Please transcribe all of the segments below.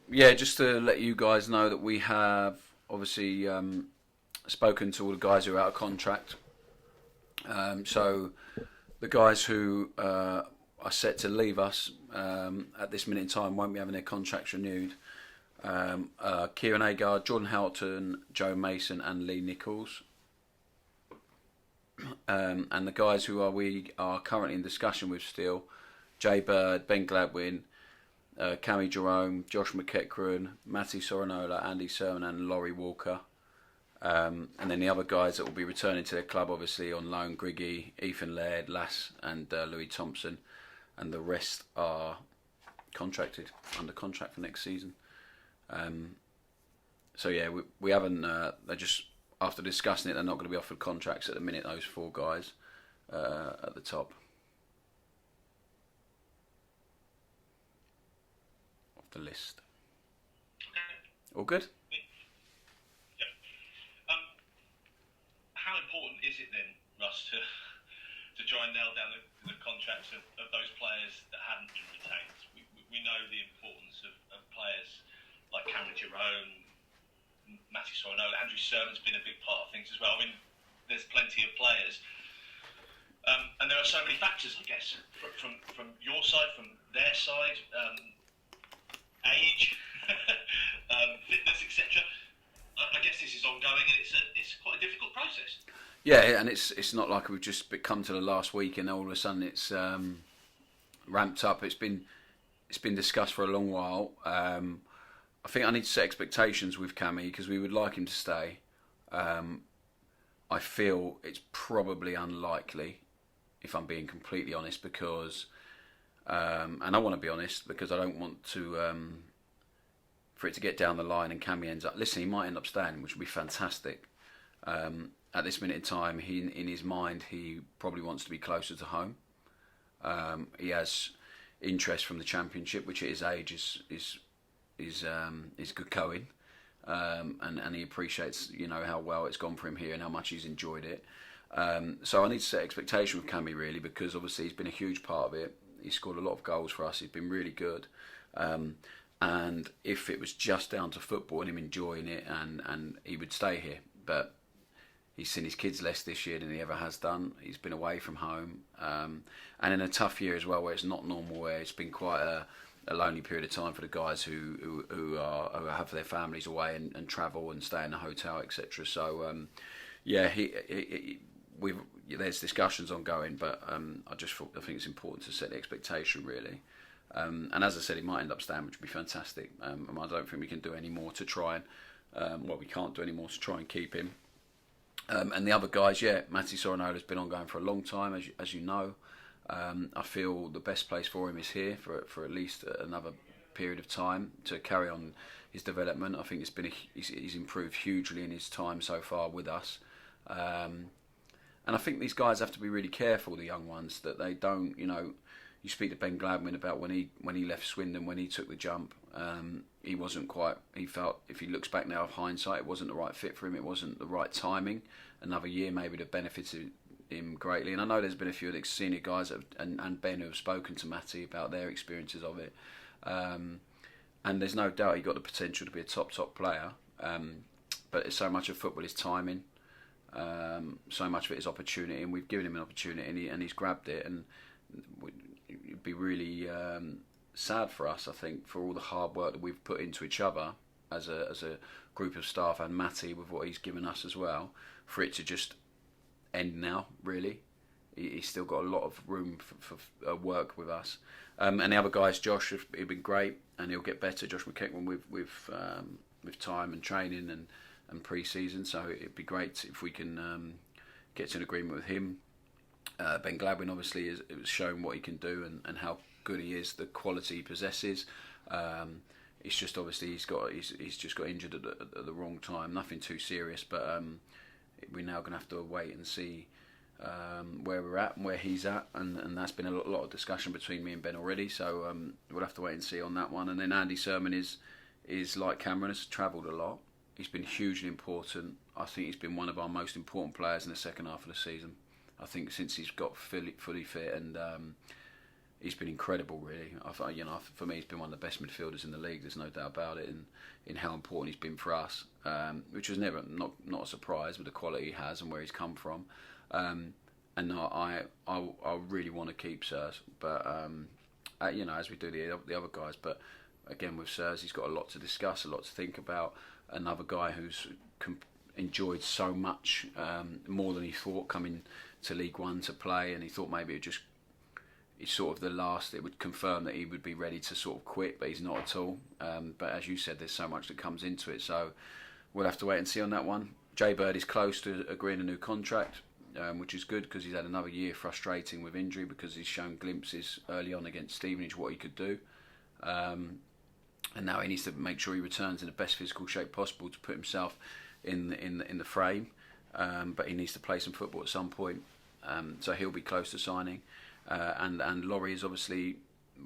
Yeah, just to let you guys know that we have obviously spoken to all the guys who are out of contract. So the guys who are set to leave us at this minute in time won't be having their contracts renewed. Kieran Agard, Jordan Houghton, Joe Mason, and Lee Nichols. And the guys who we are currently in discussion with still: Jay Bird, Ben Gladwin, Cammy Jerome, Josh McEachran, Matty Soranola, Andy Sermon, and Laurie Walker. And then the other guys that will be returning to their club, obviously on loan: Griggy, Ethan Laird, Lass, and Louis Thompson. And the rest are contracted, under contract for next season. So yeah, we haven't. They just, after discussing it, they're not going to be offered contracts at the minute. Those four guys at the top of the list. All good. Yep. How important is it then, Russ, to try and nail down the contracts of those players that haven't been retained? We know the importance of players like Cameron Jerome, Matty Soranola, Andrew Sermon's been a big part of things as well. I mean, there's plenty of players. And there are so many factors, I guess, from your side, from their side, age, fitness, etc. I guess this is ongoing, and it's quite a difficult process. Yeah, and it's not like we've just come to the last week and all of a sudden it's ramped up. It's been discussed for a long while. I think I need to set expectations with Cammy because we would like him to stay. I feel it's probably unlikely, if I'm being completely honest, because and I want to be honest because I don't want to for it to get down the line and Cammy ends up. Listen, he might end up staying, which would be fantastic. At this minute in time, in his mind, he probably wants to be closer to home. He has interest from the Championship, which at his age is good going, and he appreciates how well it's gone for him here and how much he's enjoyed it. So I need to set expectation with Cammy really because obviously he's been a huge part of it. He's scored a lot of goals for us. He's been really good. And if it was just down to football and him enjoying it, and he would stay here, but he's seen his kids less this year than he ever has done. He's been away from home, and in a tough year as well, where it's not normal, where it's been quite a lonely period of time for the guys who have their families away and travel and stay in a hotel, etc. So yeah, there's discussions ongoing, but I think it's important to set the expectation really. And as I said, he might end up staying, which would be fantastic. And I don't think we can do any more to try and we can't do any more to try and keep him. And the other guys, yeah, Matty Soranola has been ongoing for a long time, as you know. I feel the best place for him is here for at least another period of time to carry on his development. I think he's improved hugely in his time so far with us. And I think these guys have to be really careful, the young ones, that they don't, you speak to Ben Gladwin about when he left Swindon, when he took the jump, he wasn't quite, he felt, if he looks back now of hindsight, it wasn't the right fit for him, it wasn't the right timing. Another year maybe would have benefited him greatly. And I know there's been a few of the senior guys and Ben who have spoken to Matty about their experiences of it. And there's no doubt he got the potential to be a top player. But so much of football is timing. So much of it is opportunity, and we've given him an opportunity and he's grabbed it. And it'd be really sad for us, I think, for all the hard work that we've put into each other as a group of staff and Matty with what he's given us as well, for it to just end now. Really, he's still got a lot of room for work with us. And the other guys, Josh, he's been great, and he'll get better. Josh McEachran with time and training and pre-season, so it'd be great if we can get to an agreement with him. Ben Gladwin obviously it was shown what he can do and how good he is, the quality he possesses. It's just obviously he's just got injured at the wrong time. Nothing too serious, but we're now going to have to wait and see where we're at and where he's at, and that's been a lot of discussion between me and Ben already. So we'll have to wait and see on that one. And then Andy Sermon is like Cameron, has travelled a lot. He's been hugely important. I think he's been one of our most important players in the second half of the season. I think since he's got fully fit, and he's been incredible, really. For me, he's been one of the best midfielders in the league. There's no doubt about it, in how important he's been for us, which was never not a surprise with the quality he has and where he's come from. And I really want to keep Sirs, but as we do the other guys. But again, with Sirs, he's got a lot to discuss, a lot to think about. Another guy who's enjoyed so much, more than he thought, coming to League One to play, and he thought maybe it's sort of the last. It would confirm that he would be ready to sort of quit, but he's not at all. But as you said, there's so much that comes into it, so we'll have to wait and see on that one. Jay Bird is close to agreeing a new contract, which is good because he's had another year frustrating with injury, because he's shown glimpses early on against Stevenage what he could do. And now he needs to make sure he returns in the best physical shape possible to put himself in the frame. But he needs to play some football at some point, so he'll be close to signing. And Laurie is obviously,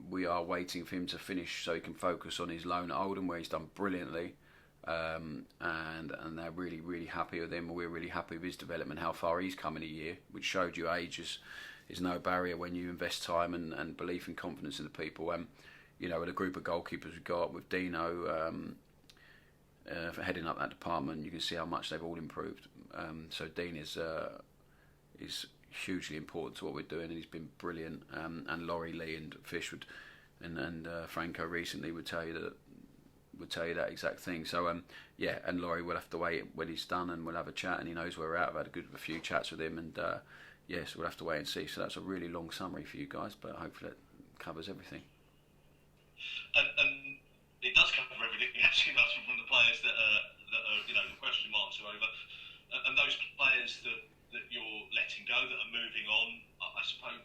we are waiting for him to finish so he can focus on his loan at Oldham, where he's done brilliantly. And they're really, really happy with him. We're really happy with his development, how far he's come in a year, which showed you age is no barrier when you invest time and belief and confidence in the people. With a group of goalkeepers we've got, with Dino heading up that department, you can see how much they've all improved. So Dean is hugely important to what we're doing, and he's been brilliant. And Laurie, Lee, and Fish and Franco recently would tell you that exact thing. So and Laurie will have to wait when he's done, and we'll have a chat, and he knows where we're at. I've had a few chats with him, and yes, we'll have to wait and see. So that's a really long summary for you guys, but hopefully it covers everything. And it does cover everything. Actually, that's from the players that are the question marks are over, and those players that you're letting go, that are moving on. I suppose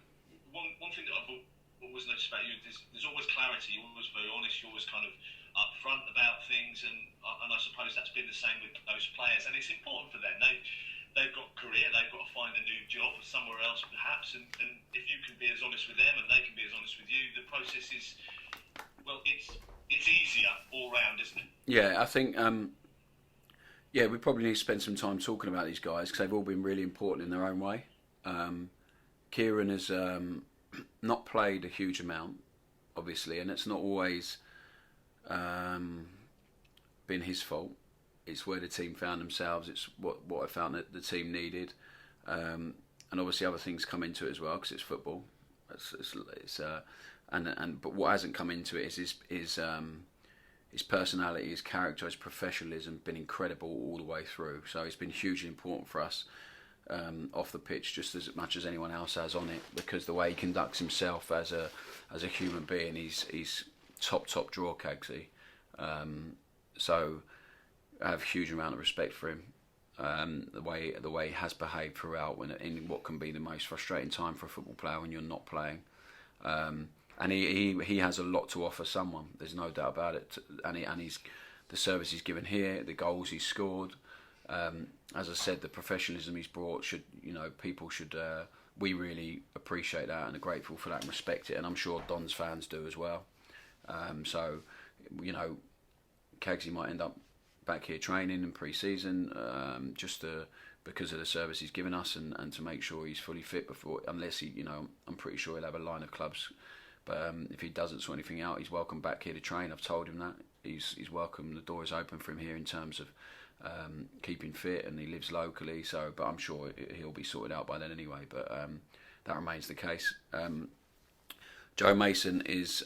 one thing that I've always noticed about you is there's always clarity. You're always very honest. You're always kind of upfront about things, and I suppose that's been the same with those players. And it's important for them. They've got a career. They've got to find a new job somewhere else, perhaps. And if you can be as honest with them, and they can be as honest with you, the process is, well, it's easier all round, isn't it? Yeah, I think. We probably need to spend some time talking about these guys, because they've all been really important in their own way. Kieran has not played a huge amount, obviously, and it's not always been his fault. It's where the team found themselves. It's what I found that the team needed, and obviously other things come into it as well, because it's football. But what hasn't come into it is his personality, his character, his professionalism, been incredible all the way through. So it's been hugely important for us off the pitch, just as much as anyone else has on it, because the way he conducts himself as a human being, he's top draw, Cagsy. So I have a huge amount of respect for him. The way he has behaved throughout, in what can be the most frustrating time for a football player when you're not playing. And he has a lot to offer someone. There's no doubt about it. And he's the service he's given here, the goals he's scored. As I said, the professionalism he's brought people should. We really appreciate that and are grateful for that and respect it. And I'm sure Don's fans do as well. Cagsy might end up back here training in pre-season, because of the service he's given us, and to make sure he's fully fit before. Unless I'm pretty sure he'll have a line of clubs. But if he doesn't sort anything out, he's welcome back here to train. I've told him that he's welcome. The door is open for him here in terms of keeping fit, and he lives locally. So, but I'm sure he'll be sorted out by then anyway. But that remains the case. Joe Mason is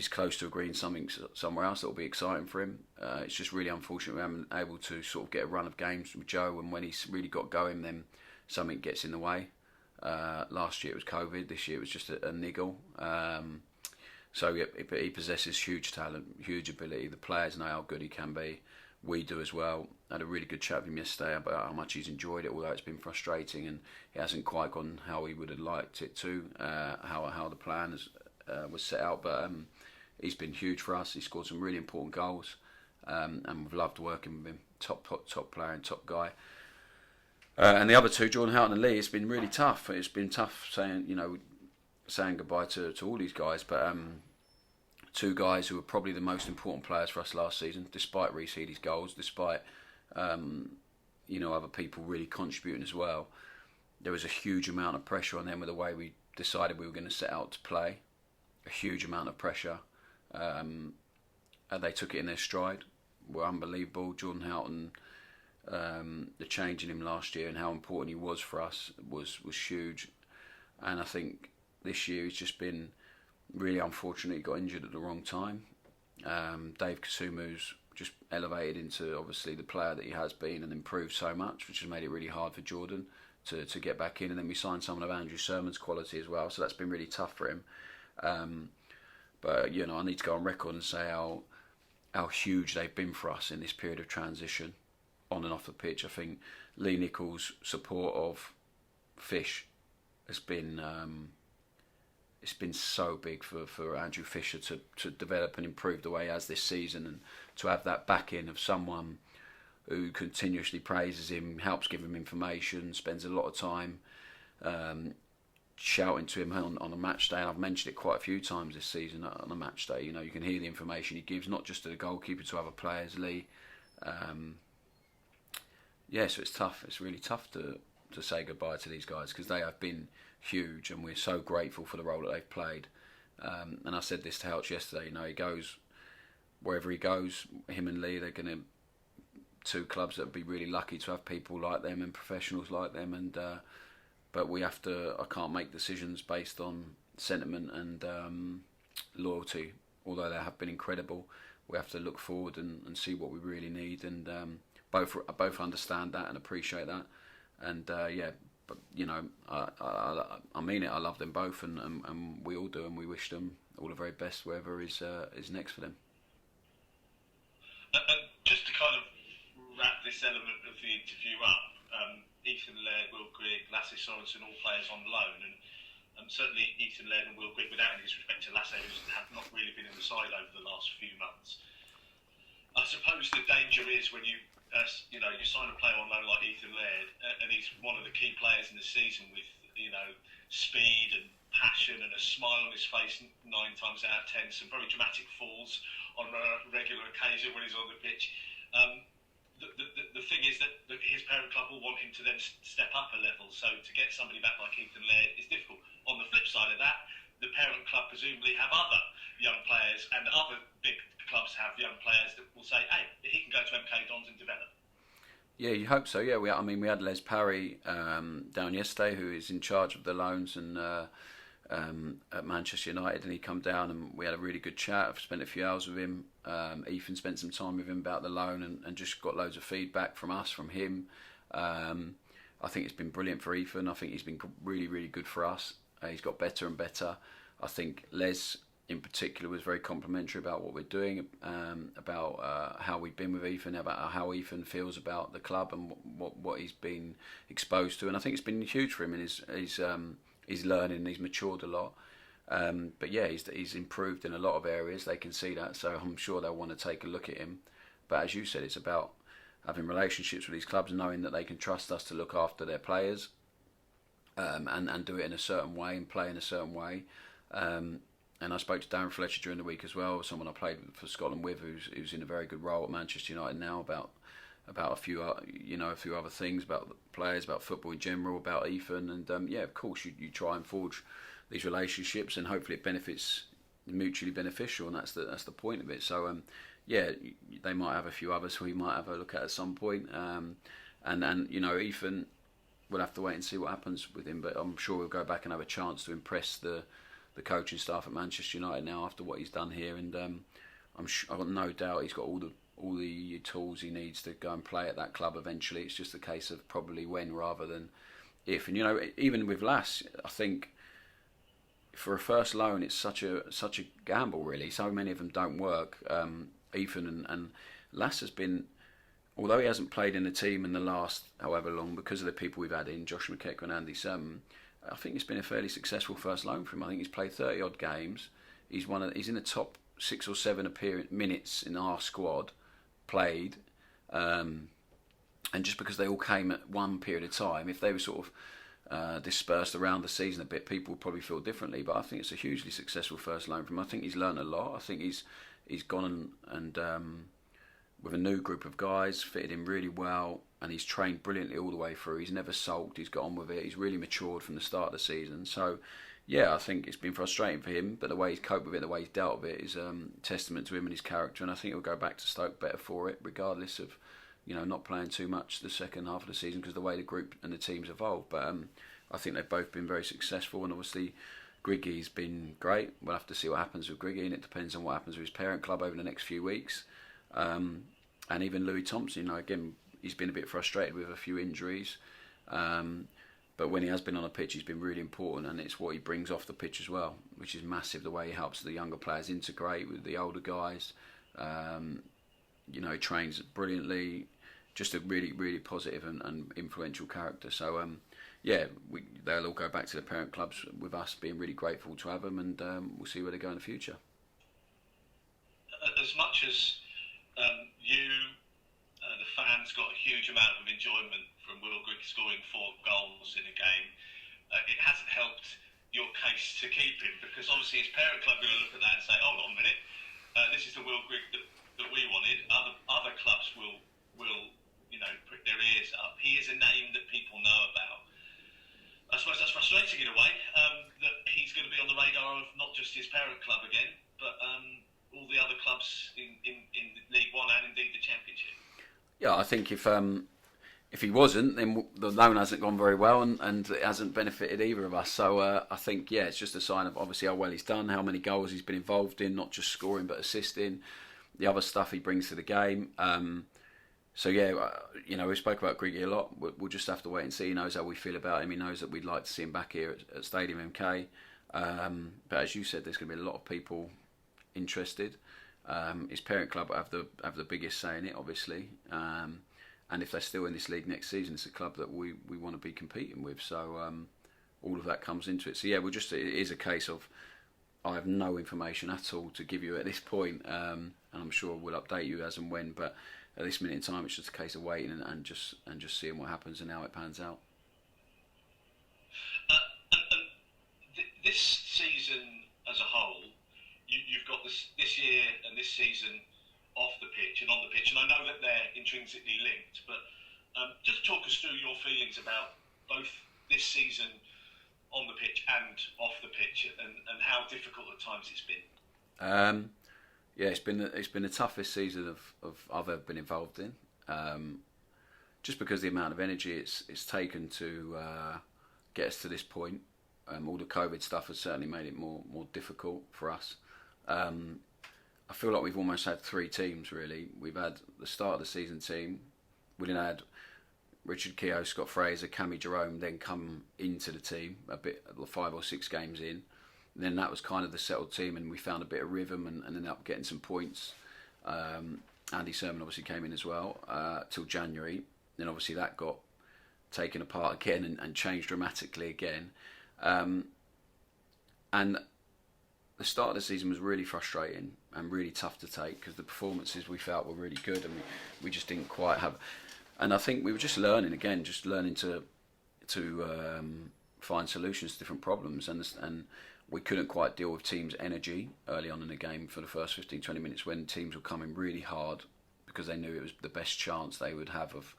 close to agreeing something somewhere else that will be exciting for him. It's just really unfortunate we haven't been able to sort of get a run of games with Joe, and when he's really got going, then something gets in the way. Last year it was COVID, this year it was just a niggle. So he possesses huge talent, huge ability. The players know how good he can be. We do as well. I had a really good chat with him yesterday about how much he's enjoyed it, although it's been frustrating and it hasn't quite gone how he would have liked it to, how the plan was set out. But he's been huge for us. He scored some really important goals, and we've loved working with him. Top player and top guy. And the other two, Jordan Houghton and Lee, it's been really tough. It's been tough saying goodbye to all these guys. But two guys who were probably the most important players for us last season, despite Reece Heady's goals, despite other people really contributing as well. There was a huge amount of pressure on them with the way we decided we were going to set out to play. A huge amount of pressure. And they took it in their stride. Were unbelievable. Jordan Houghton, the change in him last year and how important he was for us was huge. And I think this year he's just been really unfortunate. He got injured at the wrong time. Dave Kasumu's just elevated into obviously the player that he has been and improved so much, which has made it really hard for Jordan to get back in. And then we signed someone of Andrew Sermon's quality as well, so that's been really tough for him. But you know, I need to go on record and say how huge they've been for us in this period of transition on and off the pitch. I think Lee Nichols' support of Fish has been it's been so big for Andrew Fisher to develop and improve the way he has this season, and to have that backing of someone who continuously praises him, helps give him information, spends a lot of time shouting to him on a match day. And I've mentioned it quite a few times this season on a match day. You know, you can hear the information he gives, not just to the goalkeeper, to other players, Lee. Yeah, so it's tough. It's really tough to say goodbye to these guys because they have been huge, and we're so grateful for the role that they've played. And I said this to Helch yesterday. You know, he goes wherever he goes. Him and Lee, they're going to two clubs that would be really lucky to have people like them and professionals like them. And but we have to. I can't make decisions based on sentiment and loyalty. Although they have been incredible, we have to look forward and see what we really need. And both understand that and appreciate that. And yeah, but you know, I mean it. I love them both, and we all do, and we wish them all the very best wherever is next for them. And just to kind of wrap this element of the interview up, Ethan Laird, Will Grigg, Lasse Sorensen, all players on loan, and certainly Ethan Laird and Will Grigg, without any disrespect to Lasse, who have not really been in the side over the last few months. I suppose the danger is when you sign a player on loan like Ethan Laird, and he's one of the key players in the season with, you know, speed and passion and a smile on his face 9 times out of 10, some very dramatic falls on a regular occasion when he's on the pitch. The thing is that his parent club will want him to then step up a level, so to get somebody back like Ethan Laird is difficult. On the flip side of that, the parent club presumably have other young players, and other big clubs have young players that will say, hey, he can go to MK Dons and develop. Yeah, you hope so. Yeah, we had Les Parry down yesterday, who is in charge of the loans and at Manchester United, and he come down and we had a really good chat. I've spent a few hours with him. Ethan spent some time with him about the loan and just got loads of feedback from us, from him. I think it's been brilliant for Ethan. I think he's been really, really good for us. He's got better and better. I think Les in particular was very complimentary about what we're doing, about how we've been with Ethan, about how Ethan feels about the club and what he's been exposed to. And I think it's been huge for him in his learning. He's matured a lot. But yeah, he's improved in a lot of areas. They can see that, so I'm sure they'll want to take a look at him. But as you said, it's about having relationships with these clubs and knowing that they can trust us to look after their players and do it in a certain way and play in a certain way. And I spoke to Darren Fletcher during the week as well, someone I played for Scotland with, who's in a very good role at Manchester United now, about a few other things, about the players, about football in general, about Ethan. And yeah, of course you try and forge these relationships, and hopefully it benefits, mutually beneficial, and that's the point of it. So yeah, they might have a few others who we might have a look at some point. And you know, Ethan, we'll have to wait and see what happens with him, but I'm sure we'll go back and have a chance to impress the coaching staff at Manchester United now after what he's done here. And I've got no doubt he's got all the tools he needs to go and play at that club eventually. It's just a case of probably when rather than if. And you know, even with Lass, I think for a first loan, it's such a gamble really. So many of them don't work. Ethan and Lass has been, although he hasn't played in the team in the last however long because of the people we've had in, Josh McKeck and Andy Sermon, I think it's been a fairly successful first loan for him. I think he's played 30 odd games. He's in the top 6 or 7 minutes in our squad played, and just because they all came at one period of time, if they were sort of dispersed around the season a bit, people would probably feel differently. But I think it's a hugely successful first loan for him. I think he's learned a lot. I think he's gone and with a new group of guys, fitted in really well, and he's trained brilliantly all the way through. He's never sulked. He's got on with it. He's really matured from the start of the season. So Yeah, I think it's been frustrating for him, but the way he's coped with it, the way he's dealt with it, is testament to him and his character. And I think he'll go back to Stoke better for it, regardless of, not playing too much the second half of the season because of the way the group and the team's evolved. But I think they've both been very successful, and obviously Griggy's been great. We'll have to see what happens with Griggy, and it depends on what happens with his parent club over the next few weeks. And even Louis Thompson, again, he's been a bit frustrated with a few injuries. But when he has been on a pitch, he's been really important, and it's what he brings off the pitch as well, which is massive. The way he helps the younger players integrate with the older guys. He trains brilliantly. Just a really, really positive and influential character. So, they'll all go back to the parent clubs with us being really grateful to have them, and we'll see where they go in the future. As much as the fans got a huge amount of enjoyment from Will Grigg scoring 4 goals in a game, it hasn't helped your case to keep him, because obviously his parent club are going to look at that and say, hold on a minute, this is the Will Grigg that we wanted. Other clubs will prick their ears up. He is a name that people know about. I suppose that's frustrating in a way, that he's going to be on the radar of not just his parent club again, but all the other clubs in League One and indeed the Championship. Yeah, I think if he wasn't, then the loan hasn't gone very well, and it hasn't benefited either of us. So I think, it's just a sign of obviously how well he's done, how many goals he's been involved in, not just scoring but assisting, the other stuff he brings to the game. We spoke about Griggy a lot. We'll just have to wait and see. He knows how we feel about him. He knows that we'd like to see him back here at Stadium MK. But as you said, there's going to be a lot of people interested. His parent club have the biggest say in it, obviously. And if they're still in this league next season, it's a club that we want to be competing with. So all of that comes into it. So it is a case of, I have no information at all to give you at this point, and I'm sure we'll update you as and when. But at this minute in time, it's just a case of waiting and just seeing what happens and how it pans out. This season as a whole, you've got this year and this season off the pitch and on the pitch, and I know that they're intrinsically linked, but just talk us through your feelings about both this season on the pitch and off the pitch, and how difficult at times it's been. It's been the toughest season I've ever been involved in. Just because the amount of energy it's taken to get us to this point. All the COVID stuff has certainly made it more difficult for us. I feel like we've almost had 3 teams really. We've had the start of the season team. We then had Richard Keogh, Scott Fraser, Cammy Jerome then come into the team a bit 5 or 6 games in. And then that was kind of the settled team, and we found a bit of rhythm and ended up getting some points. Andy Sermon obviously came in as well till January. Then obviously that got taken apart again and changed dramatically again. And the start of the season was really frustrating and really tough to take, because the performances we felt were really good, and we just didn't quite have. And I think we were just learning to find solutions to different problems, and we couldn't quite deal with teams' energy early on in the game for the first 15-20 minutes, when teams were coming really hard because they knew it was the best chance they would have of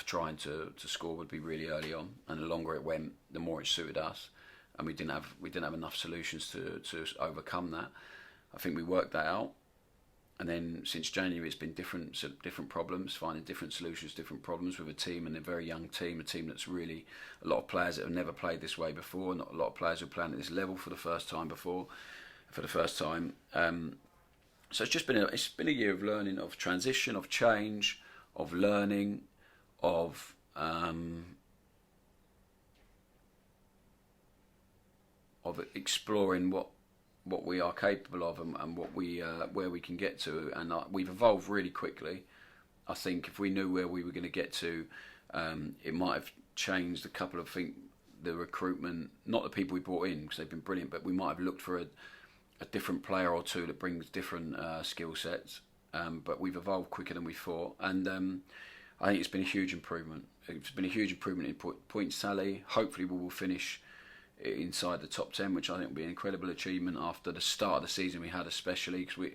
trying to score would be really early on, and the longer it went, the more it suited us, and we didn't have enough solutions to overcome that. I think we worked that out, and then since January it's been different problems, finding different solutions, different problems with a team, and a very young team, a team that's really a lot of players that have never played this way before, not a lot of players who are playing at this level for the first time. So it's been a year of learning, of transition, of change, of learning, of exploring what we are capable of and what where we can get to, and we've evolved really quickly. I think if we knew where we were going to get to, it might have changed a couple of things. The recruitment, not the people we brought in because they've been brilliant, but we might have looked for a different player or two that brings different skill sets. But we've evolved quicker than we thought, and I think it's been a huge improvement. It's been a huge improvement in points tally. Hopefully we will finish inside the top 10, which I think will be an incredible achievement after the start of the season we had, especially because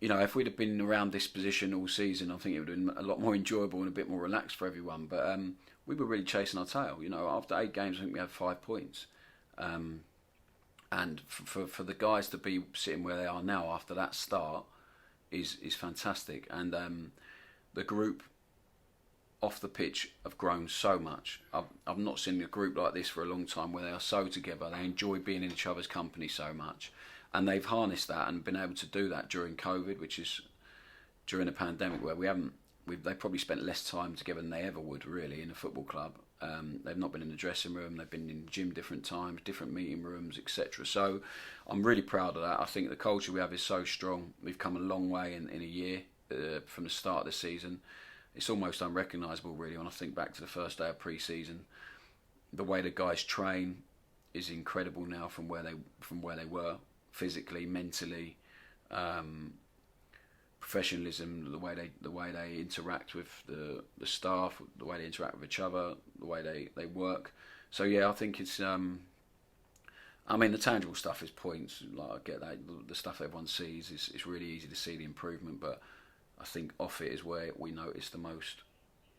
if we'd have been around this position all season, I think it would have been a lot more enjoyable and a bit more relaxed for everyone. But we were really chasing our tail. After 8 games, I think we had 5 points. And for the guys to be sitting where they are now after that start is fantastic. And the group off the pitch have grown so much. I've not seen a group like this for a long time, where they are so together. They enjoy being in each other's company so much, and they've harnessed that and been able to do that during COVID, which is during a pandemic where they probably spent less time together than they ever would really in a football club. They've not been in the dressing room, they've been in the gym different times, different meeting rooms, etc. So I'm really proud of that. I think the culture we have is so strong. We've come a long way in a year from the start of the season. It's almost unrecognisable really when I think back to the first day of pre-season. The way the guys train is incredible now from where they were physically, mentally, professionalism, the way they interact with the staff, the way they interact with each other, the way they work. So yeah, I think it's I mean, the tangible stuff is points. Like, I get that. The stuff everyone sees it's really easy to see the improvement, but I think off it is where we notice the most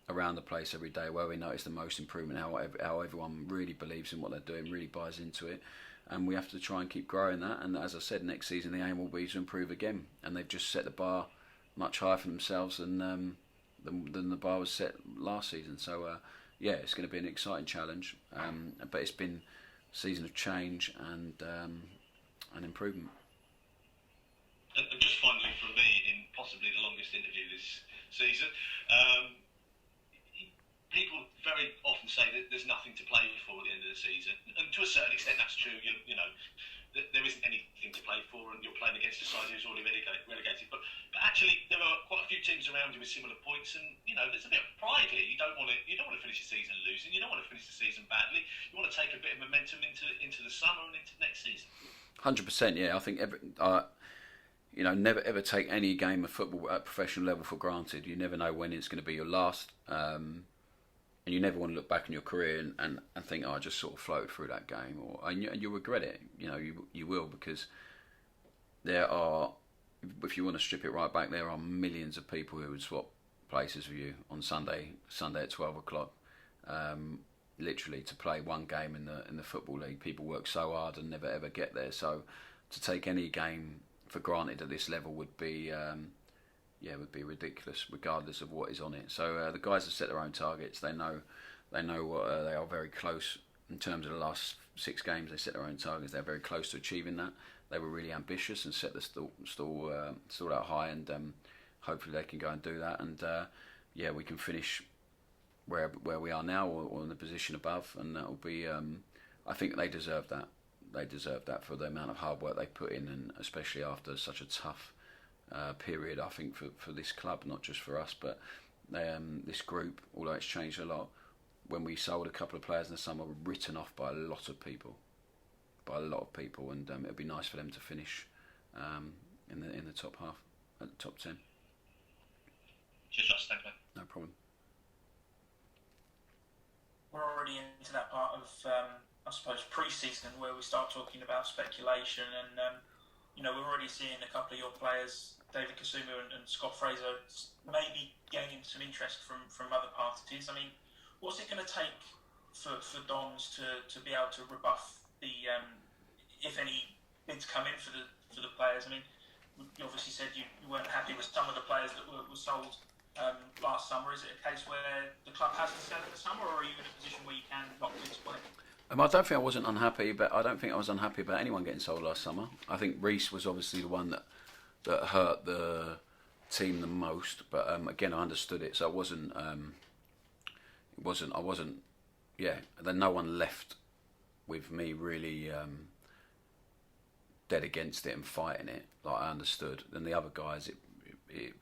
around the place every day, where we notice the most improvement, how everyone really believes in what they're doing, really buys into it. And we have to try and keep growing that. And as I said, next season the aim will be to improve again. And they've just set the bar much higher for themselves than the bar was set last season. So yeah, it's going to be an exciting challenge. But it's been a season of change and improvement. And just finally from me, in possibly the longest interview this season, people very often say that there's nothing to play for at the end of the season, and to a certain extent that's true. You know, there isn't anything to play for, and you're playing against a side who's already relegated. But actually, there are quite a few teams around you with similar points, and you know, there's a bit of pride here. You don't want to finish the season losing. You don't want to finish the season badly. You want to take a bit of momentum into the summer and into next season. 100%, yeah. I think never ever take any game of football at professional level for granted. You never know when it's going to be your last, and you never want to look back in your career and think, oh, I just sort of floated through that game, and you'll regret it. You know, you will, because there are, if you want to strip it right back, there are millions of people who would swap places with you on Sunday at 12 o'clock, literally to play one game in the Football League. People work so hard and never ever get there. So to take any game for granted at this level would be ridiculous, regardless of what is on it. So the guys have set their own targets. They know what they are very close in terms of the last 6 games. They set their own targets. They're very close to achieving that. They were really ambitious and set the stall out high, and hopefully they can go and do that. And we can finish where we are now, or in the position above, and that will be. I think they deserve that. They deserve that for the amount of hard work they put in, and especially after such a tough period, I think, for this club, not just for us, but this group, although it's changed a lot. When we sold a couple of players in the summer, were written off by a lot of people, and it'd be nice for them to finish in the top half, at the top 10. Cheers, Ross. Thank you. No problem. We're already into that part of, I suppose, pre-season, where we start talking about speculation, and we're already seeing a couple of your players, David Kasuma and Scott Fraser, maybe gaining some interest from other parties. I mean, what's it going to take for Dons to be able to rebuff the, if any bids come in for the players? I mean, you obviously said you weren't happy with some of the players that were sold last summer. Is it a case where the club hasn't sell in the summer, or are you in a position where you can lock this play? I don't think I wasn't unhappy, but I don't think I was unhappy about anyone getting sold last summer. I think Reece was obviously the one that hurt the team the most. But again, I understood it, so it wasn't. Yeah, then no one left with me really dead against it and fighting it. Like, I understood. And the other guys, it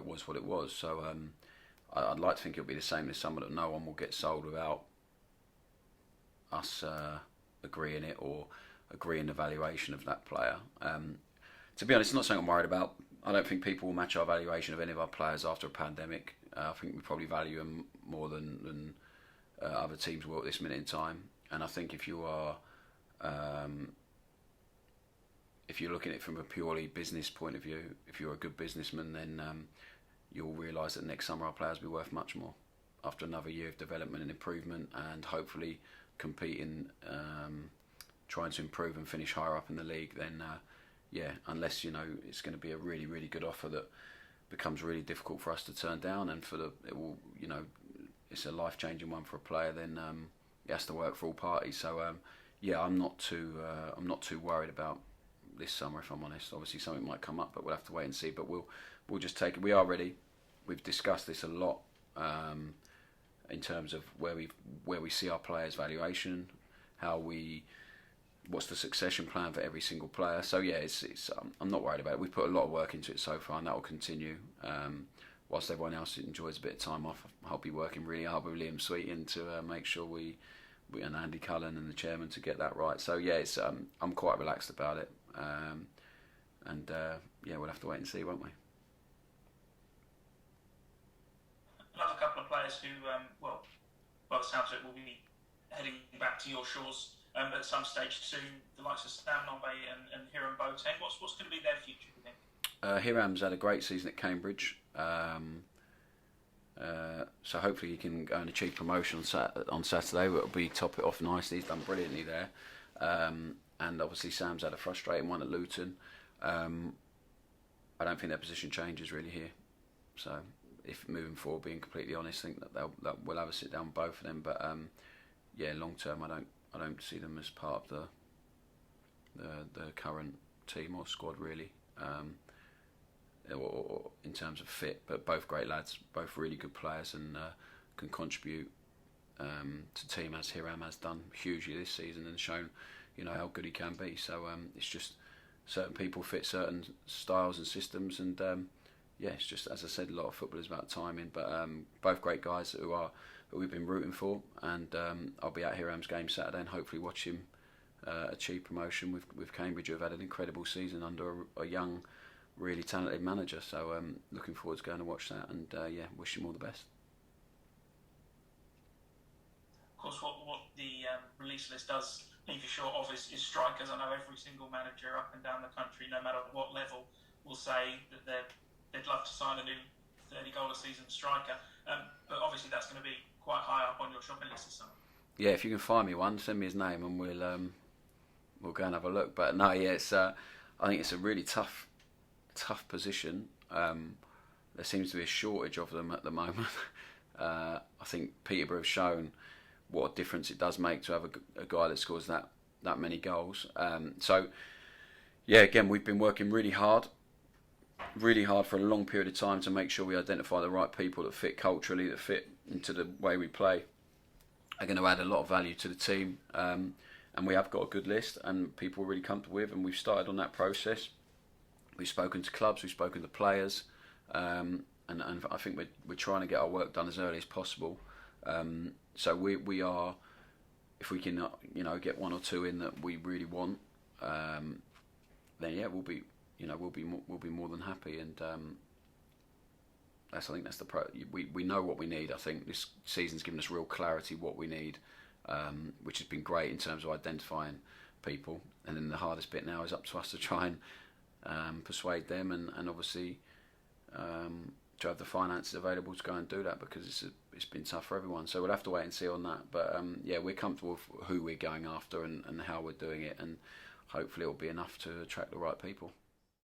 was what it was. So I'd like to think it'll be the same this summer, that no one will get sold without us agreeing it or agreeing the valuation of that player. To be honest, it's not something I'm worried about. I don't think people will match our valuation of any of our players after a pandemic. I think we probably value them more than other teams will at this minute in time. And I think if you are, if you're looking at it from a purely business point of view, if you're a good businessman, then you'll realise that next summer our players will be worth much more after another year of development and improvement, and hopefully competing trying to improve and finish higher up in the league, then yeah, unless it's going to be a really really good offer that becomes really difficult for us to turn down, and it's a life changing one for a player, then it has to work for all parties. So yeah, I'm not too worried about this summer, if I'm honest. Obviously something might come up, but we'll have to wait and see. But we'll just take it. We are ready. We've discussed this a lot in terms of where we see our players' valuation, what's the succession plan for every single player. So yeah, I'm not worried about it. We've put a lot of work into it so far, and that will continue. Whilst everyone else enjoys a bit of time off, I'll be working really hard with Liam Sweeting to make sure we and Andy Cullen and the chairman to get that right. So yeah, I'm quite relaxed about it, and yeah, we'll have to wait and see, won't we? Another couple of players who, well, by the sounds of it, will be heading back to your shores at some stage soon. The likes of Sam Nombe and Hiram Boateng. What's going to be their future, do you think? Hiram's had a great season at Cambridge. So hopefully he can go and achieve promotion on Saturday. It'll be top it off nicely. He's done brilliantly there. And obviously Sam's had a frustrating one at Luton. I don't think their position changes really here. So if moving forward, being completely honest, I think that we'll have a sit down with both of them. But yeah, long term, I don't see them as part of the current team or squad really. Or in terms of fit, but both great lads, both really good players, and can contribute to team as Hiram has done hugely this season and shown how good he can be. So it's just certain people fit certain styles and systems, and yeah, it's just, as I said, a lot of football is about timing. But both great guys who we've been rooting for, and I'll be at Hiram's game Saturday and hopefully watch him achieve promotion with Cambridge, who have had an incredible season under a young, really talented manager. So looking forward to going to watch that, and yeah, wish him all the best. Of course, what the release list does leave you short of is strikers. I know every single manager up and down the country, no matter what level, will say that they'd love to sign a new 30-goal a season striker. But obviously that's going to be quite high up on your shopping list this summer. Yeah, if you can find me one, send me his name and we'll go and have a look. But no, yeah, I think it's a really tough position. There seems to be a shortage of them at the moment. I think Peterborough have shown what a difference it does make to have a guy that scores that many goals. So yeah, again, we've been working really hard for a long period of time to make sure we identify the right people that fit culturally, that fit into the way we play, are going to add a lot of value to the team. And we have got a good list and people we're really comfortable with, and we've started on that process. We've spoken to clubs, we've spoken to players, and I think we're trying to get our work done as early as possible. So we are, if we can get one or two in that we really want, then yeah, we'll be more than happy. And I think that's we know what we need. I think this season's given us real clarity what we need, which has been great in terms of identifying people. And then the hardest bit now is up to us to try and persuade them, and obviously to have the finances available to go and do that, because it's been tough for everyone. So we'll have to wait and see on that. But yeah, we're comfortable with who we're going after and how we're doing it, and hopefully it'll be enough to attract the right people.